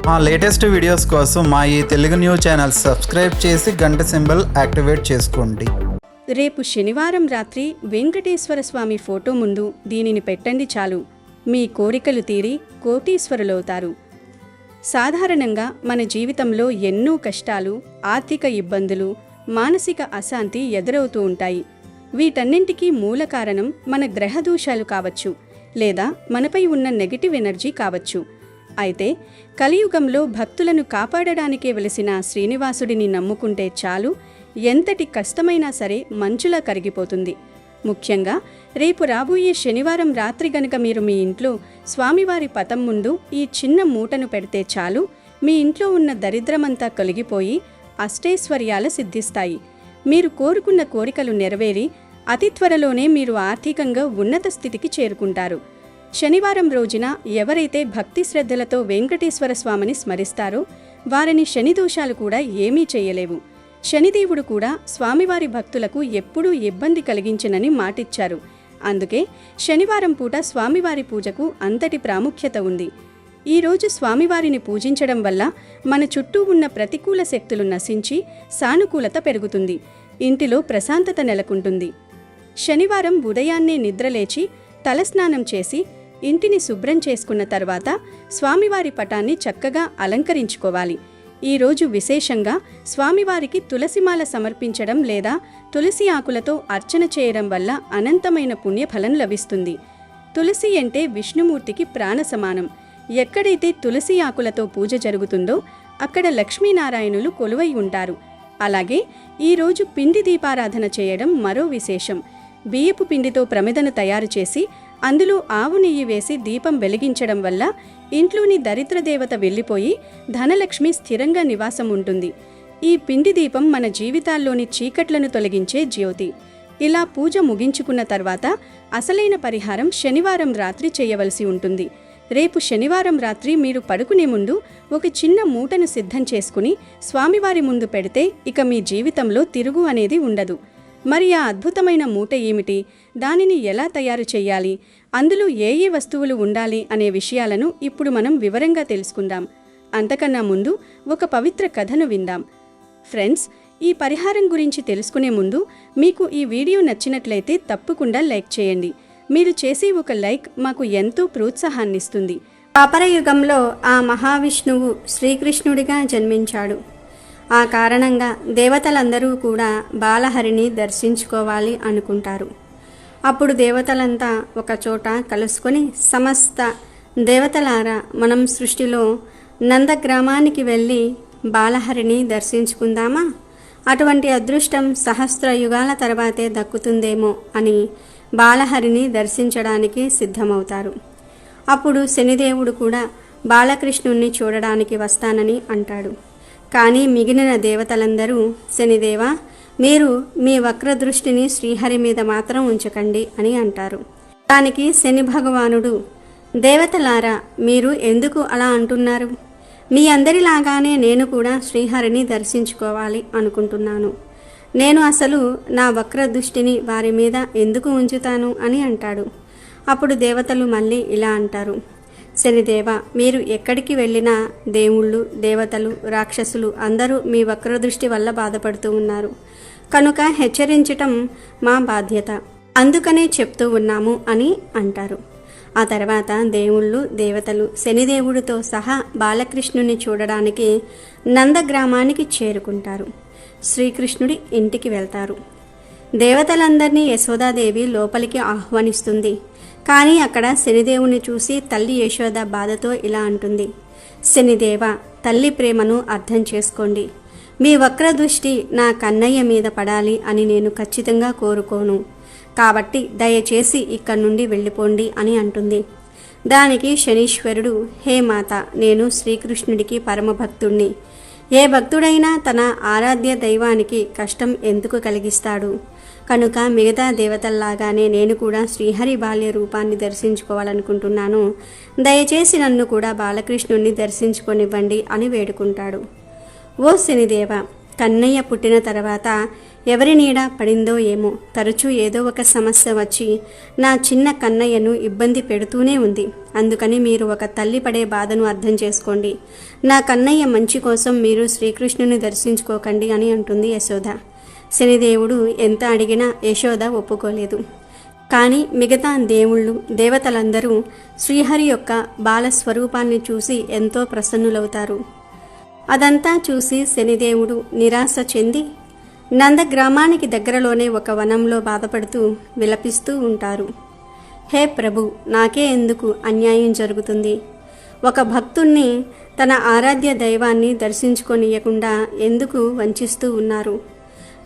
మా latest videos కోసం మా ఈ తెలుగు న్యూస్ ఛానల్ సబ్స్క్రైబ్ చేసి గంట సింబల్ యాక్టివేట్ చేసుకోండి. రేపు శనివారం రాత్రి వెంకటేశ్వర స్వామి ఫోటో ముందు దీనిని పెట్టండి చాలు. మీ కోరికలు తీరి కోటీశ్వరులవుతారు. సాధారణంగా మన జీవితంలో ఎన్నో కష్టాలు, ఆర్థిక ఇబ్బందులు, మానసిక అశాంతి ఎదురవుతూ ఉంటాయి. వీటన్నింటికీ మూల కారణం మన గ్రహదోషాలు కావచ్చు, లేదా మనపై ఉన్న నెగటివ్ ఎనర్జీ కావచ్చు. అయితే కలియుగంలో భక్తులను కాపాడడానికే వెలిసిన శ్రీనివాసుడిని నమ్ముకుంటే చాలు, ఎంతటి కష్టమైనా సరే మంచులా కరిగిపోతుంది. ముఖ్యంగా రేపు రాబోయే శనివారం రాత్రి గనుక మీరు మీ ఇంట్లో స్వామివారి పటం ముందు ఈ చిన్న మూటను పెడితే చాలు, మీ ఇంట్లో ఉన్న దరిద్రమంతా తొలగిపోయి అష్టైశ్వర్యాలు సిద్ధిస్తాయి. మీరు కోరుకున్న కోరికలు నెరవేరి అతి త్వరలోనే మీరు ఆర్థికంగా ఉన్నత స్థితికి చేరుకుంటారు. శనివారం రోజున ఎవరైతే భక్తి శ్రద్ధలతో వెంకటేశ్వర స్వామిని స్మరిస్తారో వారిని శనిదోషాలు కూడా ఏమీ చేయలేవు. శనిదేవుడు కూడా స్వామివారి భక్తులకు ఎప్పుడూ ఇబ్బంది కలిగించనని మాటిచ్చారు. అందుకే శనివారం పూట స్వామివారి పూజకు అంతటి ప్రాముఖ్యత ఉంది. ఈరోజు స్వామివారిని పూజించడం వల్ల మన చుట్టూ ఉన్న ప్రతికూల శక్తులు నశించి సానుకూలత పెరుగుతుంది. ఇంటిలో ప్రశాంతత నెలకొంటుంది. శనివారం ఉదయాన్నే నిద్రలేచి తలస్నానం చేసి ఇంటిని శుభ్రం చేసుకున్న తర్వాత స్వామివారి పటాన్ని చక్కగా అలంకరించుకోవాలి. ఈరోజు విశేషంగా స్వామివారికి తులసిమాల సమర్పించడం లేదా తులసి ఆకులతో అర్చన చేయడం వల్ల అనంతమైన పుణ్యఫలం లభిస్తుంది. తులసి అంటే విష్ణుమూర్తికి ప్రాణ సమానం. ఎక్కడైతే తులసి ఆకులతో పూజ జరుగుతుందో అక్కడ లక్ష్మీనారాయణులు కొలువై ఉంటారు. అలాగే ఈరోజు పిండి దీపారాధన చేయడం మరో విశేషం. బియ్యపు పిండితో ప్రమిదను తయారు చేసి అందులో ఆవు నెయ్యి వేసి దీపం వెలిగించడం వల్ల ఇంట్లోని దరిద్ర దేవత వెళ్ళిపోయి ధనలక్ష్మి స్థిరంగా నివాసం ఉంటుంది. ఈ పిండి దీపం మన జీవితాల్లోని చీకట్లను తొలగించే జ్యోతి. ఇలా పూజ ముగించుకున్న తర్వాత అసలైన పరిహారం శనివారం రాత్రి చేయవలసి ఉంటుంది. రేపు శనివారం రాత్రి మీరు పడుకునే ముందు ఒక చిన్న మూటను సిద్ధం చేసుకుని స్వామివారి ముందు పెడితే ఇక మీ జీవితంలో తిరుగు అనేది ఉండదు. మరి ఆ అద్భుతమైన మూట ఏమిటి, దానిని ఎలా తయారు చేయాలి, అందులో ఏ ఏ వస్తువులు ఉండాలి అనే విషయాలను ఇప్పుడు మనం వివరంగా తెలుసుకుందాం. అంతకన్నా ముందు ఒక పవిత్ర కథను విందాం. ఫ్రెండ్స్, ఈ పరిహారం గురించి తెలుసుకునే ముందు మీకు ఈ వీడియో నచ్చినట్లయితే తప్పకుండా లైక్ చేయండి. మీరు చేసే ఒక లైక్ మాకు ఎంతో ప్రోత్సాహాన్నిస్తుంది. ద్వాపరయుగంలో ఆ మహావిష్ణువు శ్రీకృష్ణుడిగా జన్మించాడు. ఆ కారణంగా దేవతలందరూ కూడా బాలహరిని దర్శించుకోవాలి అనుకుంటారు. అప్పుడు దేవతలంతా ఒక చోట కలుసుకొని, సమస్త దేవతలారా మనం సృష్టిలో నందగ్రామానికి వెళ్ళి బాలహరిని దర్శించుకుందామా? అటువంటి అదృష్టం సహస్ర యుగాల తర్వాతే దక్కుతుందేమో అని బాలహరిని దర్శించడానికి సిద్ధమవుతారు. అప్పుడు శనిదేవుడు కూడా బాలకృష్ణుణ్ణి చూడడానికి వస్తానని అంటాడు. కానీ మిగిలిన దేవతలందరూ, శనిదేవా, మీరు మీ వక్రదృష్టిని శ్రీహరి మీద మాత్రం ఉంచకండి అని అంటారు. దానికి శని భగవానుడు, దేవతలారా, మీరు ఎందుకు అలా అంటున్నారు? మీ అందరిలాగానే నేను కూడా శ్రీహరిని దర్శించుకోవాలి అనుకుంటున్నాను. నేను అసలు నా వక్రదృష్టిని వారి మీద ఎందుకు ఉంచుతాను అని అంటాడు. అప్పుడు దేవతలు మళ్ళీ ఇలా అంటారు, శనిదేవ, మీరు ఎక్కడికి వెళ్ళినా దేవుళ్ళు, దేవతలు, రాక్షసులు అందరూ మీ వక్రదృష్టి వల్ల బాధపడుతూ ఉన్నారు. కనుక హెచ్చరించటం మా బాధ్యత, అందుకనే చెప్తూ ఉన్నాము అని అంటారు. ఆ తర్వాత దేవుళ్ళు, దేవతలు శనిదేవుడితో సహా బాలకృష్ణుని చూడడానికి నందగ్రామానికి చేరుకుంటారు. శ్రీకృష్ణుడి ఇంటికి వెళ్తారు. దేవతలందరినీ యశోదాదేవి లోపలికి ఆహ్వానిస్తుంది. కానీ అక్కడ శనిదేవుని చూసి తల్లి యశోద బాధతో ఇలా అంటుంది, శనిదేవ, తల్లి ప్రేమను అర్థం చేసుకోండి. మీ వక్రదృష్టి నా కన్నయ్య మీద పడాలి అని నేను ఖచ్చితంగా కోరుకోను. కాబట్టి దయచేసి ఇక్కడి నుండి వెళ్ళిపోండి అని అంటుంది. దానికి శనీశ్వరుడు, హే మాత, నేను శ్రీకృష్ణుడికి పరమభక్తుణ్ణి. ఏ భక్తుడైనా తన ఆరాధ్య దైవానికి కష్టం ఎందుకు కలిగిస్తాడు? కనుక మిగతా దేవతల్లాగానే నేను కూడా శ్రీహరి బాల్య రూపాన్ని దర్శించుకోవాలనుకుంటున్నాను. దయచేసి నన్ను కూడా బాలకృష్ణుణ్ణి దర్శించుకొనివ్వండి అని వేడుకుంటాడు. ఓ శనిదేవ, కన్నయ్య పుట్టిన తర్వాత ఎవరి నీడ పడిందో ఏమో, తరచూ ఏదో ఒక సమస్య వచ్చి నా చిన్న కన్నయ్యను ఇబ్బంది పెడుతూనే ఉంది. అందుకని మీరు ఒక తల్లి పడే బాధను అర్థం చేసుకోండి. నా కన్నయ్య మంచి కోసం మీరు శ్రీకృష్ణుని దర్శించుకోకండి అని అంటుంది యశోద. శనిదేవుడు ఎంత అడిగినా యశోద ఒప్పుకోలేదు. కానీ మిగతా దేవుళ్ళు, దేవతలందరూ శ్రీహరి యొక్క బాలస్వరూపాన్ని చూసి ఎంతో ప్రసన్నులవుతారు. అదంతా చూసి శనిదేవుడు నిరాశ చెంది నందగ్రామానికి దగ్గరలోనే ఒక వనంలో బాధపడుతూ విలపిస్తూ ఉంటారు. హే ప్రభు, నాకే ఎందుకు అన్యాయం జరుగుతుంది? ఒక భక్తుణ్ణి, తన ఆరాధ్య దైవాన్ని దర్శించుకొనియకుండా ఎందుకు వంచిస్తూ ఉన్నారు?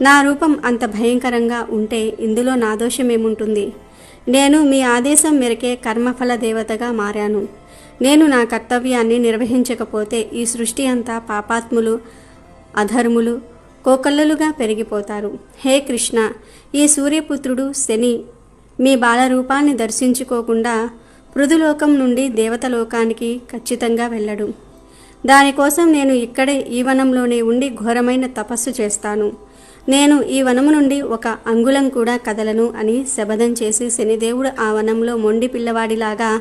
నా రూపం అంత భయంకరంగా ఉంటే ఇందులో నా దోషమేముంటుంది? నేను మీ ఆదేశం మేరకే కర్మఫల దేవతగా మారాను. నేను నా కర్తవ్యాన్ని నిర్వహించకపోతే ఈ సృష్టి అంతా పాపాత్ములు, అధర్ములు, కోకల్లలుగా పెరిగిపోతారు. హే కృష్ణ, ఈ సూర్యపుత్రుడు శని మీ బాలరూపాన్ని దర్శించుకోకుండా పృథులోకం నుండి దేవతలోకానికి ఖచ్చితంగా వెళ్ళడు. దానికోసం నేను ఇక్కడే ఈ వనంలోనే ఉండి ఘోరమైన తపస్సు చేస్తాను. నేను ఈ వనము నుండి ఒక అంగుళం కూడా కదలను అని శపథం చేసి శనిదేవుడు ఆ వనంలో మొండి పిల్లవాడిలాగా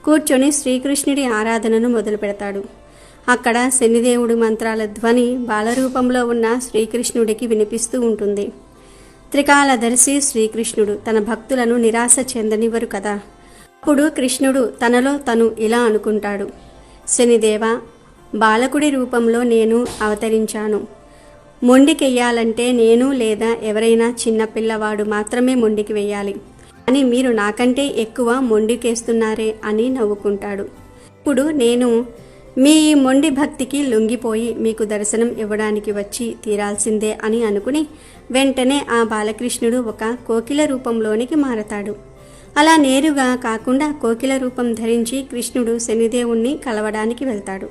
కూర్చొని శ్రీకృష్ణుడి ఆరాధనను మొదలు పెడతాడు. అక్కడ శనిదేవుడి మంత్రాల ధ్వని బాలరూపంలో ఉన్న శ్రీకృష్ణుడికి వినిపిస్తూ ఉంటుంది. త్రికాలదర్శి శ్రీకృష్ణుడు తన భక్తులను నిరాశ చెందనివ్వరు కదా. అప్పుడు కృష్ణుడు తనలో తను ఇలా అనుకుంటాడు. శనిదేవ, బాలకుడి రూపంలో నేను అవతరించాను. మొండికెయ్యాలంటే నేను లేదా ఎవరైనా చిన్నపిల్లవాడు మాత్రమే మొండికి వెయ్యాలి. అని మీరు నాకంటే ఎక్కువ మొండికేస్తున్నారే అని నవ్వుకుంటాడు. ఇప్పుడు నేను మీ ఈ మొండి భక్తికి లొంగిపోయి మీకు దర్శనం ఇవ్వడానికి వచ్చి తీరాల్సిందే అని అనుకుని వెంటనే ఆ బాలకృష్ణుడు ఒక కోకిల రూపంలోనికి మారతాడు. అలా నేరుగా కాకుండా కోకిల రూపం ధరించి కృష్ణుడు శనిదేవుణ్ణి కలవడానికి వెళ్తాడు.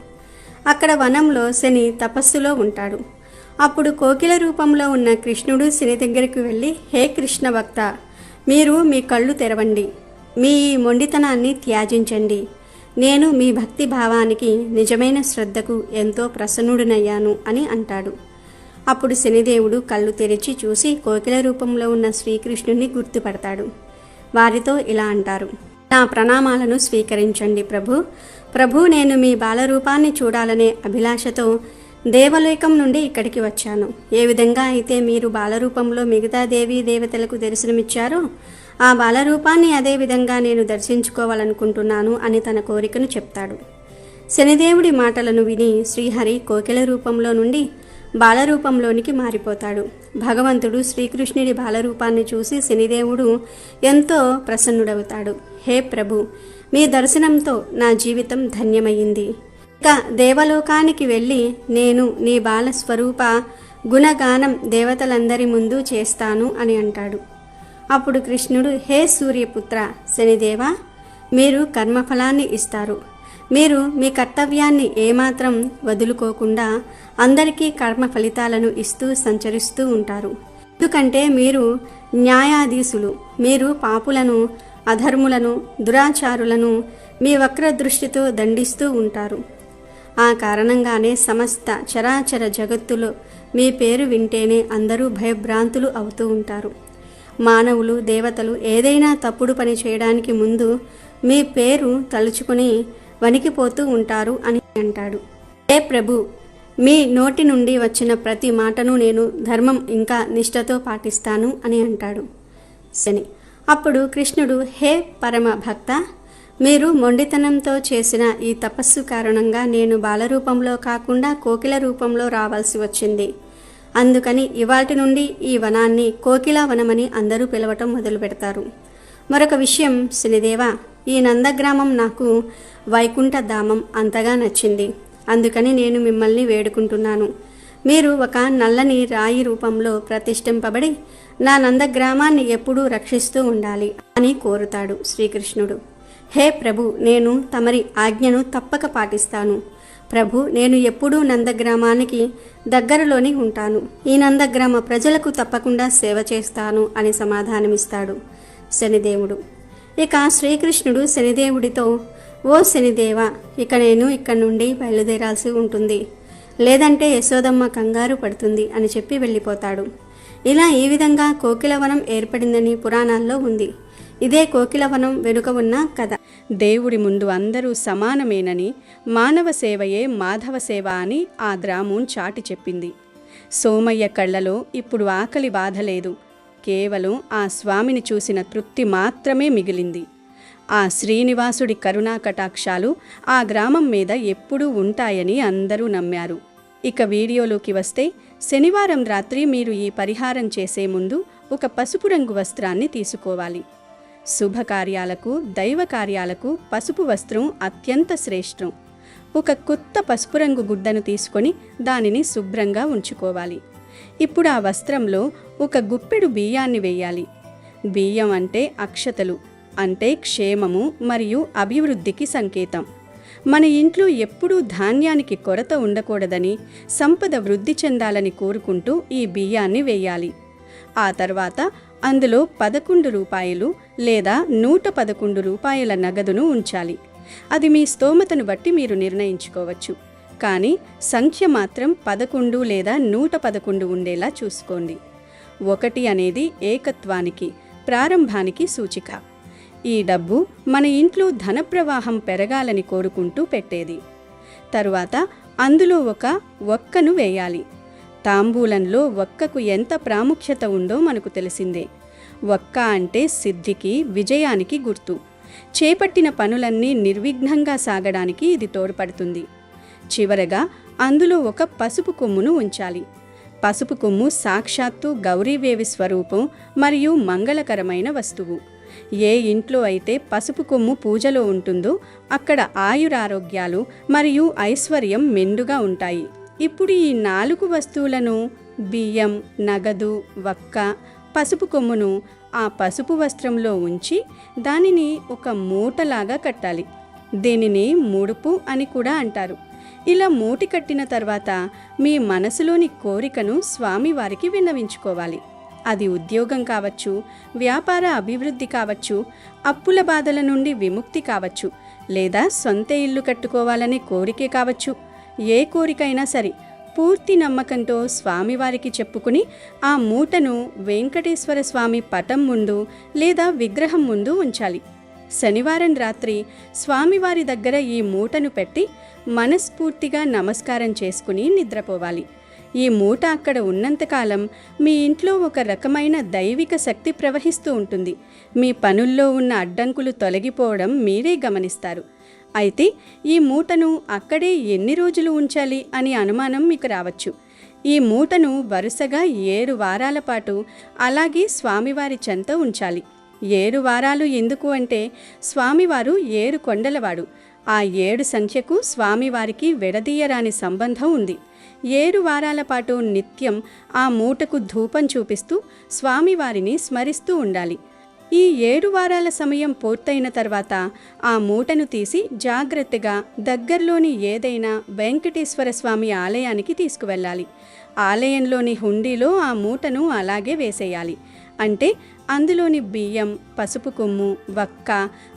అక్కడ వనంలో శని తపస్సులో ఉంటాడు. అప్పుడు కోకిల రూపంలో ఉన్న కృష్ణుడు శని దగ్గరికి వెళ్ళి, హే కృష్ణ భక్త, మీరు మీ కళ్ళు తెరవండి, మీ ఈ మొండితనాన్ని త్యాజించండి. నేను మీ భక్తి భావానికి, నిజమైన శ్రద్ధకు ఎంతో ప్రసన్నుడినయ్యాను అని అంటాడు. అప్పుడు శనిదేవుడు కళ్ళు తెరిచి చూసి కోకిల రూపంలో ఉన్న శ్రీకృష్ణుని గుర్తుపడతాడు. వారితో ఇలా అంటారు, నా ప్రణామాలను స్వీకరించండి ప్రభు, నేను మీ బాలరూపాన్ని చూడాలనే అభిలాషతో దేవలోకం నుండి ఇక్కడికి వచ్చాను. ఏ విధంగా అయితే మీరు బాలరూపంలో మిగతా దేవీ దేవతలకు దర్శనమిచ్చారో ఆ బాలరూపాన్ని అదే విధంగా నేను దర్శించుకోవాలనుకుంటున్నాను అని తన కోరికను చెప్తాడు. శనిదేవుడి మాటలను విని శ్రీహరి కోకిల రూపంలో నుండి బాలరూపంలోనికి మారిపోతాడు. భగవంతుడు శ్రీకృష్ణుడి బాలరూపాన్ని చూసి శనిదేవుడు ఎంతో ప్రసన్నుడవుతాడు. హే ప్రభు, మీ దర్శనంతో నా జీవితం ధన్యమయ్యింది. ఇక దేవలోకానికి వెళ్ళి నేను నీ బాల స్వరూప గుణగానం దేవతలందరి ముందు చేస్తాను అని అంటాడు. అప్పుడు కృష్ణుడు, హే సూర్యపుత్ర శనిదేవ, మీరు కర్మఫలాన్ని ఇస్తారు. మీరు మీ కర్తవ్యాన్ని ఏమాత్రం వదులుకోకుండా అందరికీ కర్మ ఫలితాలను ఇస్తూ సంచరిస్తూ ఉంటారు. ఎందుకంటే మీరు న్యాయాధీశులు. మీరు పాపులను, అధర్ములను, దురాచారులను మీ వక్ర దృష్టితో దండిస్తూ ఉంటారు. ఆ కారణంగానే సమస్త చరాచర జగత్తులో మీ పేరు వింటేనే అందరూ భయభ్రాంతులు అవుతూ ఉంటారు. మానవులు, దేవతలు ఏదైనా తప్పుడు పని చేయడానికి ముందు మీ పేరు తలుచుకుని వణికిపోతూ ఉంటారు అని అంటాడు. హే ప్రభు, మీ నోటి నుండి వచ్చిన ప్రతి మాటను నేను ధర్మం ఇంకా నిష్ఠతో పాటిస్తాను అని అంటాడు శని. అప్పుడు కృష్ణుడు, హే పరమ భక్త, మీరు మొండితనంతో చేసిన ఈ తపస్సు కారణంగా నేను బాలరూపంలో కాకుండా కోకిల రూపంలో రావాల్సి వచ్చింది. అందుకని ఇవాటి నుండి ఈ వనాన్ని కోకిలా వనమని అందరూ పిలవటం మొదలు పెడతారు. మరొక విషయం శనిదేవ, ఈ నందగ్రామం నాకు వైకుంఠ ధామం అంతగా నచ్చింది. అందుకని నేను మిమ్మల్ని వేడుకుంటున్నాను. మీరు ఒక నల్లని రాయి రూపంలో ప్రతిష్ఠింపబడి నా నందగ్రామాన్ని ఎప్పుడూ రక్షిస్తూ ఉండాలి అని కోరుతాడు శ్రీకృష్ణుడు. హే ప్రభు, నేను తమరి ఆజ్ఞను తప్పక పాటిస్తాను. ప్రభు, నేను ఎప్పుడూ నందగ్రామానికి దగ్గరలోని ఉంటాను. ఈ నందగ్రామ ప్రజలకు తప్పకుండా సేవ చేస్తాను అని సమాధానమిస్తాడు శనిదేవుడు. ఇక శ్రీకృష్ణుడు శనిదేవుడితో, ఓ శనిదేవ, ఇక నేను ఇక్కడి నుండి బయలుదేరాల్సి ఉంటుంది, లేదంటే యశోదమ్మ కంగారు పడుతుంది అని చెప్పి వెళ్ళిపోతాడు. ఈ విధంగా కోకిలవనం ఏర్పడిందని పురాణాల్లో ఉంది. ఇదే కోకిలవనం వెనుక ఉన్న కథ. దేవుడి ముందు అందరూ సమానమేనని, మానవ సేవయే మాధవ సేవ అని ఆ గ్రామం చాటి చెప్పింది. సోమయ్య కళ్ళలో ఇప్పుడు ఆకలి బాధ లేదు. కేవలం ఆ స్వామిని చూసిన తృప్తి మాత్రమే మిగిలింది. ఆ శ్రీనివాసుడి కరుణా కటాక్షాలు ఆ గ్రామం మీద ఎప్పుడూ ఉంటాయని అందరూ నమ్మారు. ఇక వీడియోలోకి వస్తే, శనివారం రాత్రి మీరు ఈ పరిహారం చేసే ముందు ఒక పసుపు రంగు వస్త్రాన్ని తీసుకోవాలి. శుభకార్యాలకు, దైవ కార్యాలకు పసుపు వస్త్రం అత్యంత శ్రేష్టం. ఒక కొత్త పసుపు రంగు గుడ్డను తీసుకొని దానిని శుభ్రంగా ఉంచుకోవాలి. ఇప్పుడు ఆ వస్త్రంలో ఒక గుప్పెడు బియ్యాన్ని వేయాలి. బియ్యం అంటే అక్షతలు, అంటే క్షేమము మరియు అభివృద్ధికి సంకేతం. మన ఇంట్లో ఎప్పుడూ ధాన్యానికి కొరత ఉండకూడదని, సంపద వృద్ధి చెందాలని కోరుకుంటూ ఈ బియ్యాన్ని వేయాలి. ఆ తర్వాత అందులో 11 రూపాయలు లేదా 111 రూపాయల నగదును ఉంచాలి. అది మీ స్తోమతను బట్టి మీరు నిర్ణయించుకోవచ్చు. కానీ సంఖ్య మాత్రం 11 లేదా 111 ఉండేలా చూసుకోండి. 1 అనేది ఏకత్వానికి, ప్రారంభానికి సూచిక. ఈ డబ్బు మన ఇంట్లో ధన ప్రవాహం పెరగాలని కోరుకుంటూ పెట్టేది. తరువాత అందులో ఒక ఒక్కను వేయాలి. తాంబూలంలో ఒక్కకు ఎంత ప్రాముఖ్యత ఉందో మనకు తెలిసిందే. ఒక్క అంటే సిద్ధికి, విజయానికి గుర్తు. చేపట్టిన పనులన్నీ నిర్విఘ్నంగా సాగడానికి ఇది తోడ్పడుతుంది. చివరగా అందులో ఒక పసుపు కొమ్మును ఉంచాలి. పసుపు కొమ్ము సాక్షాత్తు గౌరీదేవి స్వరూపం మరియు మంగళకరమైన వస్తువు. ఏ ఇంట్లో అయితే పసుపు కొమ్ము పూజలో ఉంటుందో అక్కడ ఆయురారోగ్యాలు మరియు ఐశ్వర్యం మెండుగా ఉంటాయి. ఇప్పుడు ఈ 4 వస్తువులను, బియ్యం, నగదు, వక్క, పసుపు కొమ్మును ఆ పసుపు వస్త్రంలో ఉంచి దానిని ఒక మూటలాగా కట్టాలి. దీనిని ముడుపు అని కూడా అంటారు. ఇలా మూటి కట్టిన తర్వాత మీ మనసులోని కోరికను స్వామివారికి విన్నవించుకోవాలి. అది ఉద్యోగం కావచ్చు, వ్యాపార అభివృద్ధి కావచ్చు, అప్పుల బాధల నుండి విముక్తి కావచ్చు, లేదా సొంత ఇల్లు కట్టుకోవాలనే కోరికే కావచ్చు. ఏ కోరికైనా సరే పూర్తి నమ్మకంతో స్వామివారికి చెప్పుకుని ఆ మూటను వెంకటేశ్వర స్వామి పటం ముందు లేదా విగ్రహం ముందు ఉంచాలి. శనివారం రాత్రి స్వామివారి దగ్గర ఈ మూటను పెట్టి మనస్ఫూర్తిగా నమస్కారం చేసుకుని నిద్రపోవాలి. ఈ మూట అక్కడ ఉన్నంతకాలం మీ ఇంట్లో ఒక రకమైన దైవిక శక్తి ప్రవహిస్తూ ఉంటుంది. మీ పనుల్లో ఉన్న అడ్డంకులు తొలగిపోవడం మీరే గమనిస్తారు. అయితే ఈ మూటను అక్కడే ఎన్ని రోజులు ఉంచాలి అని అనుమానం మీకు రావచ్చు. ఈ మూటను వరుసగా 7 వారాల పాటు అలాగే స్వామివారి చెంత ఉంచాలి. 7 వారాలు ఎందుకు అంటే, స్వామివారు 7 కొండలవాడు. ఆ 7 సంఖ్యకు స్వామివారికి విడదీయరాని సంబంధం ఉంది. 7 వారాల పాటు నిత్యం ఆ మూటకు ధూపం చూపిస్తూ స్వామివారిని స్మరిస్తూ ఉండాలి. ఈ 7 వారాల సమయం పూర్తయిన తర్వాత ఆ మూటను తీసి జాగ్రత్తగా దగ్గరలోని ఏదైనా వెంకటేశ్వర స్వామి ఆలయానికి తీసుకువెళ్ళాలి. ఆలయంలోని హుండీలో ఆ మూటను అలాగే వేసేయాలి. అంటే అందులోని బియ్యం, పసుపు కొమ్ము, వక్క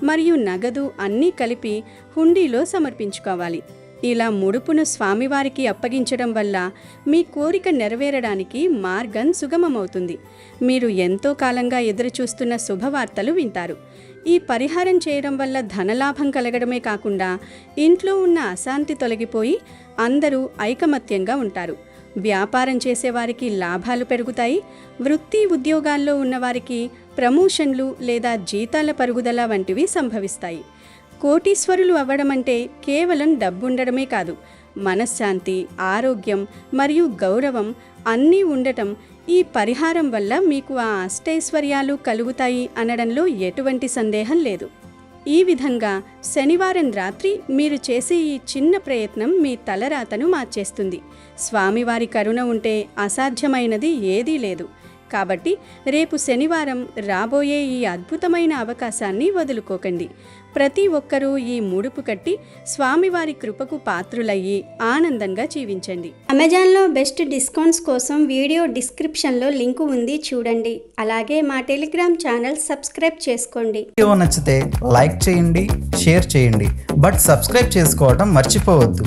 మరియు నగదు అన్నీ కలిపి హుండీలో సమర్పించుకోవాలి. ఇలా ముడుపును స్వామివారికి అప్పగించడం వల్ల మీ కోరిక నెరవేరడానికి మార్గం సుగమమవుతుంది. మీరు ఎంతో కాలంగా ఎదురుచూస్తున్న శుభవార్తలు వింటారు. ఈ పరిహారం చేయడం వల్ల ధనలాభం కలగడమే కాకుండా ఇంట్లో ఉన్న అశాంతి తొలగిపోయి అందరూ ఐకమత్యంగా ఉంటారు. వ్యాపారం చేసేవారికి లాభాలు పెరుగుతాయి. వృత్తి ఉద్యోగాల్లో ఉన్నవారికి ప్రమోషన్లు లేదా జీతాల పరుగుదల వంటివి సంభవిస్తాయి. కోటీశ్వరులు అవ్వడం అంటే కేవలం డబ్బుండడమే కాదు, మనశ్శాంతి, ఆరోగ్యం మరియు గౌరవం అన్నీ ఉండటం. ఈ పరిహారం వల్ల మీకు ఆ అష్టైశ్వర్యాలు కలుగుతాయి అనడంలో ఎటువంటి సందేహం లేదు. ఈ విధంగా శనివారం రాత్రి మీరు చేసే ఈ చిన్న ప్రయత్నం మీ తలరాతను మార్చేస్తుంది. స్వామివారి కరుణ ఉంటే అసాధ్యమైనది ఏదీ లేదు. కాబట్టి రేపు శనివారం రాబోయే ఈ అద్భుతమైన అవకాశాన్ని వదులుకోకండి. ప్రతి ఒక్కరూ ఈ ముడుపు కట్టి స్వామివారి కృపకు పాత్రులయ్యి ఆనందంగా జీవించండి. అమెజాన్లో బెస్ట్ డిస్కౌంట్స్ కోసం వీడియో డిస్క్రిప్షన్లో లింకు ఉంది, చూడండి. అలాగే మా టెలిగ్రామ్ ఛానల్ సబ్స్క్రైబ్ చేసుకోండి. వీడియో నచ్చితే లైక్ చేయండి, షేర్ చేయండి, బట్ సబ్స్క్రైబ్ చేసుకోవడం మర్చిపోవద్దు.